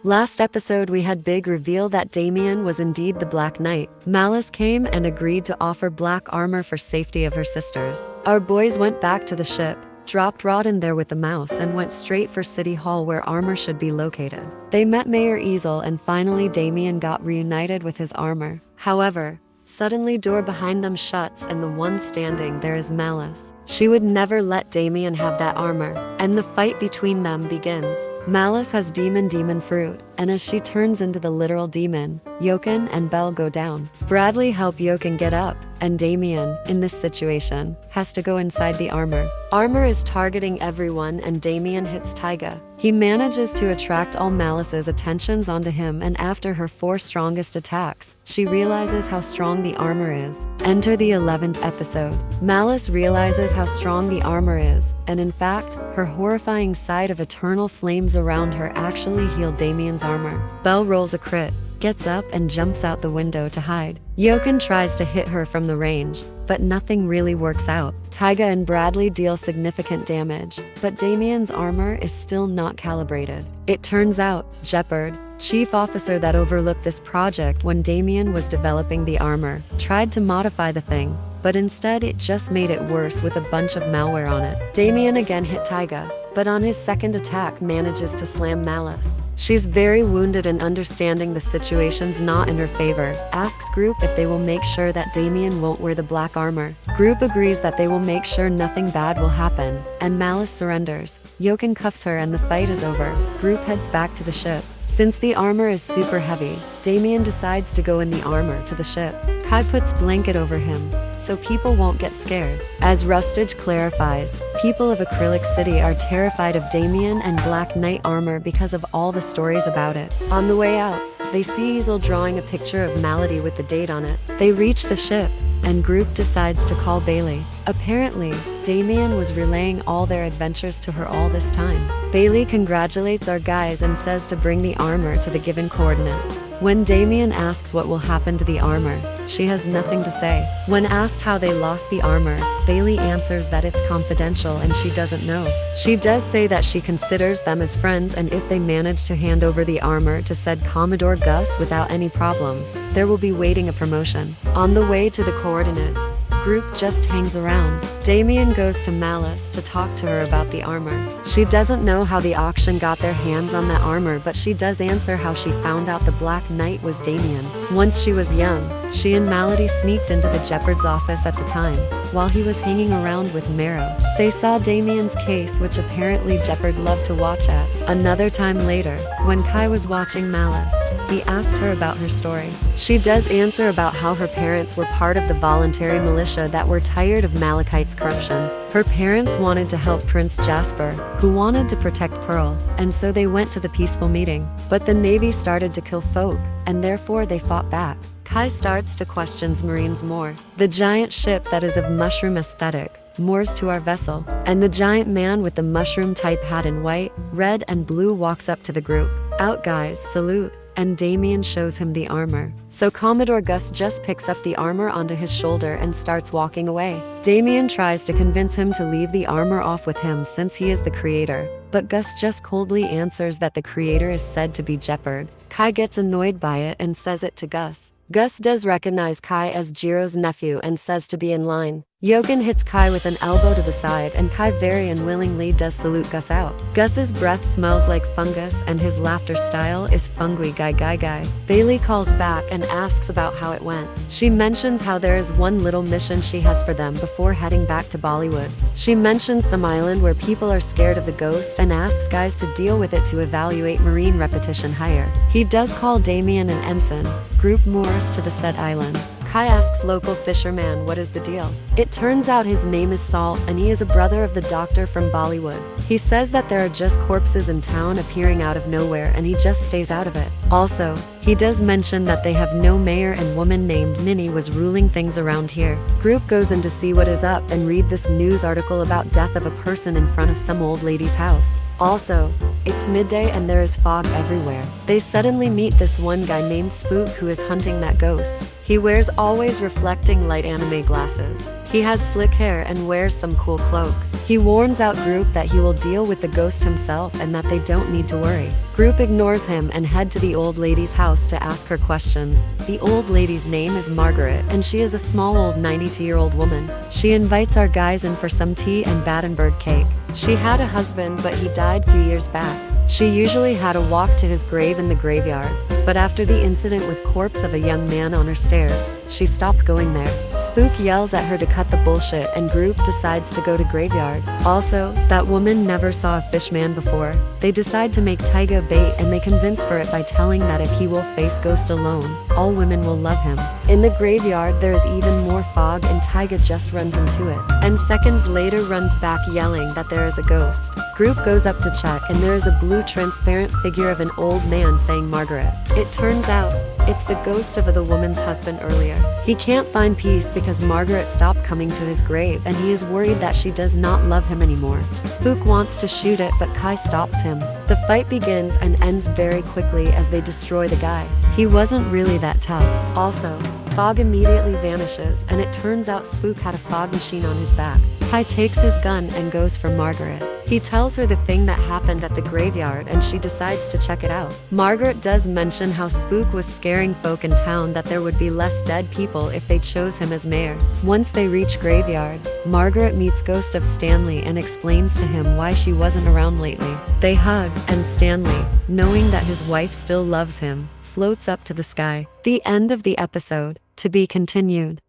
Last episode we had big reveal that Damien was indeed the Black Knight. Malice came and agreed to offer black armor for safety of her sisters. Our boys went back to the ship, dropped Rod in there with the mouse, and went straight for City Hall where armor should be located. They met Mayor Easel and finally Damien got reunited with his armor. However, suddenly door behind them shuts and the one standing there is Malice. She would never let Damien have that armor, and the fight between them begins. Malice has demon fruit, and as she turns into the literal demon, Jochen and Belle go down. Bradley help Jochen get up, and Damien, in this situation, has to go inside the armor. Armor is targeting everyone and Damien hits Taiga. He manages to attract all Malice's attentions onto him, and after her 4 strongest attacks, she realizes how strong the armor is. Enter the 11th episode. Malice realizes how strong the armor is, and in fact, her horrifying sight of eternal flames around her actually healed Damien's armor. Belle rolls a crit, gets up and jumps out the window to hide. Jochen tries to hit her from the range, but nothing really works out. Taiga and Bradley deal significant damage, but Damien's armor is still not calibrated. It turns out, Jeopard, chief officer that overlooked this project when Damien was developing the armor, tried to modify the thing, but instead it just made it worse with a bunch of malware on it. Damien again hit Taiga, but on his second attack manages to slam Malice. She's very wounded and understanding the situation's not in her favor, asks Group if they will make sure that Damien won't wear the black armor. Group agrees that they will make sure nothing bad will happen, and Malice surrenders. Jochen cuffs her and the fight is over. Group heads back to the ship. Since the armor is super heavy, Damien decides to go in the armor to the ship. Kai puts blanket over him, so people won't get scared. As Rustage clarifies, people of Acrylic City are terrified of Damien and Black Knight armor because of all the stories about it. On the way out, they see Easel drawing a picture of Malady with the date on it. They reach the ship, and Group decides to call Bailey. Apparently, Damien was relaying all their adventures to her all this time. Bailey congratulates our guys and says to bring the armor to the given coordinates. When Damien asks what will happen to the armor, she has nothing to say. When asked how they lost the armor, Bailey answers that it's confidential and she doesn't know. She does say that she considers them as friends, and if they manage to hand over the armor to said Commodore Gus without any problems, there will be waiting a promotion. On the way to the coordinates, Group just hangs around. Damien goes to Malice to talk to her about the armor. She doesn't know how the auction got their hands on that armor, but she does answer how she found out the Black Knight was Damien. Once she was young, she and Malady sneaked into the Jeopard's office at the time, while he was hanging around with Marrow. They saw Damien's case, which apparently Jeopard loved to watch at. Another time later, when Kai was watching Malice, he asked her about her story. She does answer about how her parents were part of the voluntary militia that were tired of Malachite's corruption. Her parents wanted to help Prince Jasper, who wanted to protect Pearl, and so they went to the peaceful meeting. But the Navy started to kill folk, and therefore they fought back. Kai starts to question Marines more. The giant ship that is of mushroom aesthetic moors to our vessel, and the giant man with the mushroom-type hat in white, red, and blue walks up to the group. Out guys, salute. And Damien shows him the armor. So Commodore Gus just picks up the armor onto his shoulder and starts walking away. Damien tries to convince him to leave the armor off with him since he is the creator, but Gus just coldly answers that the creator is said to be Jeopard. Kai gets annoyed by it and says it to Gus. Gus does recognize Kai as Jiro's nephew and says to be in line. Jochen hits Kai with an elbow to the side, and Kai very unwillingly does salute Gus out. Gus's breath smells like fungus and his laughter style is fungui guy. Bailey calls back and asks about how it went. She mentions how there is one little mission she has for them before heading back to Bollywood. She mentions some island where people are scared of the ghost and asks guys to deal with it to evaluate marine repetition higher. He does call Damien an ensign. Group moors to the said island. Kai asks local fisherman what is the deal. It turns out his name is Salt and he is a brother of the doctor from Bollywood. He says that there are just corpses in town appearing out of nowhere and he just stays out of it. Also, he does mention that they have no mayor and woman named Ninny was ruling things around here. Group goes in to see what is up and read this news article about death of a person in front of some old lady's house. Also, it's midday and there is fog everywhere. They suddenly meet this one guy named Spook who is hunting that ghost. He wears always reflecting light anime glasses. He has slick hair and wears some cool cloak. He warns out Group that he will deal with the ghost himself and that they don't need to worry. Group ignores him and head to the old lady's house to ask her questions. The old lady's name is Margaret, and she is a small old 92-year-old woman. She invites our guys in for some tea and Battenberg cake. She had a husband, but he died few years back. She usually had a walk to his grave in the graveyard, but after the incident with corpse of a young man on her stairs, she stopped going there. Spook yells at her to cut the bullshit and Group decides to go to graveyard. Also, that woman never saw a fish man before. They decide to make Taiga bait and they convince for it by telling that if he will face ghost alone, all women will love him. In the graveyard there is even more fog and Taiga just runs into it, and seconds later runs back yelling that there is a ghost. Group goes up to check and there is a blue transparent figure of an old man saying Margaret. It turns out, it's the ghost of the woman's husband earlier. He can't find peace because Margaret stopped coming to his grave and he is worried that she does not love him anymore. Spook wants to shoot it but Kai stops him. The fight begins and ends very quickly as they destroy the guy. He wasn't really that tough. Also, fog immediately vanishes and it turns out Spook had a fog machine on his back. Kai takes his gun and goes for Margaret. He tells her the thing that happened at the graveyard and she decides to check it out. Margaret does mention how Spook was scaring folk in town that there would be less dead people if they chose him as mayor. Once they reach graveyard, Margaret meets ghost of Stanley and explains to him why she wasn't around lately. They hug and Stanley, knowing that his wife still loves him, floats up to the sky. The end of the episode. To be continued.